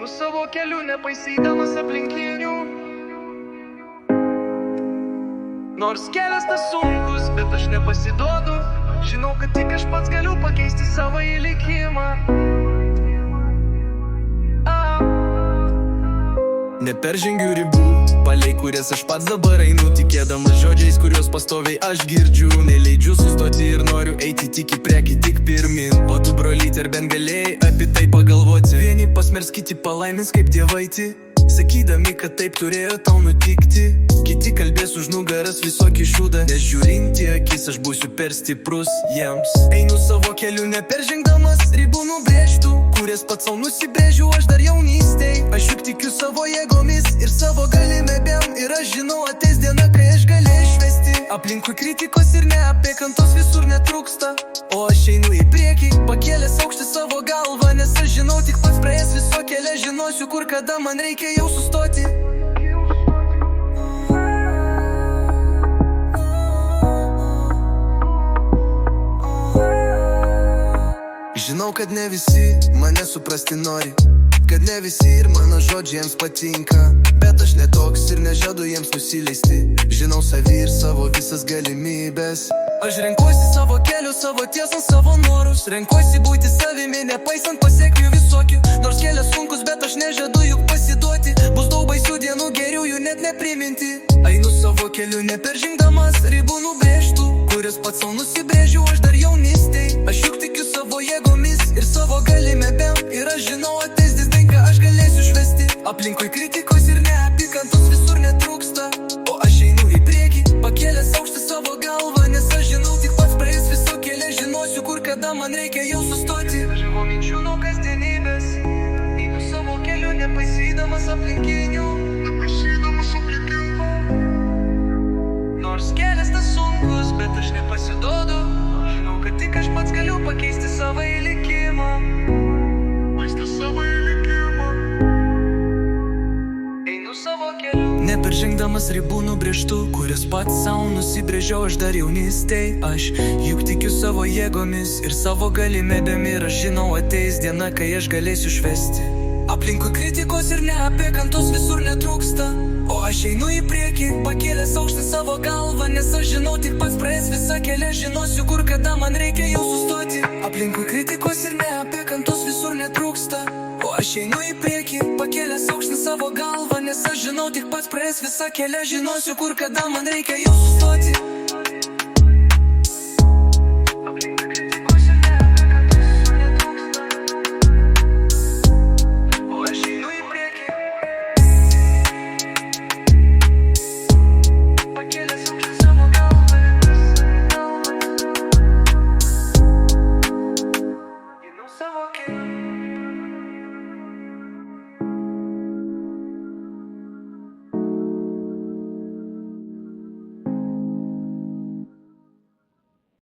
Einu savo keliu, nepaisydamas aplinkinių. Nors kelias tas sunkus, bet aš nepasiduodu. Žinau, kad tik aš pats galiu pakeisti savo likimą. Neperžengiu ribų, palei kurias aš pats dabar einu, tikėdamas žodžiais, kuriuos pastoviai aš girdžiu. Neleidžiu sustoti ir noriu eiti tik į priekį, tik pirmin. O tu, brolyti, ar bent galėjai apie tai pagalvoti? Vieni pasmers, kiti palaimins kaip dievaitį, sakydami, kad taip turėjo tau nutikti. Kiti kalbės už nugaras visokį šūdą, nes žiūrinti akis aš būsiu per stiprus jiems. Einu savo keliu, neperžengdamas ribų nubrėžtų, kurias pats savo nusibrėžiu aš dar jaunystėj. Aš juk tikiu savo jėgomis ir savo galimybėm, ir aš žinau, ateis diena, kai aš galėsiu išvesti. Aplinkui kritikos ir neapykantos visur netrūksta, o aš einu į priekį, pakėlęs aukštį savo galvą, nes aš žinau, tik pats praėjęs viso kelią, žinosiu, kur kada man reikia jau sustoti. Žinau, kad ne visi mane suprasti nori, kad ne visi ir mano žodžiai jiems patinka, bet aš netoks ir nežadu jiems nusileisti. Žinau savį ir savo visas galimybės. Aš renkuosi savo keliu, savo tiesą, savo norus. Renkuosi būti savimi, nepaisant pasekmių visokių. Nors kelias sunkus, bet aš nežadu juk pasiduoti. Bus daug baisių dienų, geriau jų net nepriminti. Einu savo keliu, neperžengdamas ribų nubrėžtų, kurias pats savo nusibrėžiu aš dar jaunystėj. Aš juk tikiu savo jėgomis ir savo galimybėm, ir aš žinau, ateis diena, kai aš galėsiu išvesti. Aplinkui kritikos ir neapykantos visur netrūksta, o aš einu į priekį, pakėlęs aukštį savo galvą, nes aš žinau, tik pats praėjęs viso kelią, žinosiu, kur kada man reikia jau sustoti. Žinau minčių nuo kasdienybės, einu savo keliu, nepaisydamas aplinkinių. Nors kelias tas sunkus, bet aš nepasiduodu. Žinau, kad tik aš pats galiu pakeisti savo likimą. Einu savo keliu, neperžengdamas ribų nubrėžtų, kurias pats savo nusibrėžiau aš dar jaunystėj. Aš juk tikiu savo jėgomis ir savo galimybėm, ir aš žinau, ateis diena, kai aš galėsiu išvesti. Aplinkui kritikos ir neapykantos visur netrūksta, o aš einu į priekį, pakėlęs aukštį savo galvą, nes aš žinau, tik pats praėjęs visą kelią, žinosiu, kur kada man reikia jau sustoti. Aplinkui kritikos ir neapykantos visur netrūksta, o aš einu į priekį, pakėlęs aukštį savo galvą, nes aš žinau, tik pats praėjęs visą kelią, žinosiu, kur kada man reikia jau sustoti.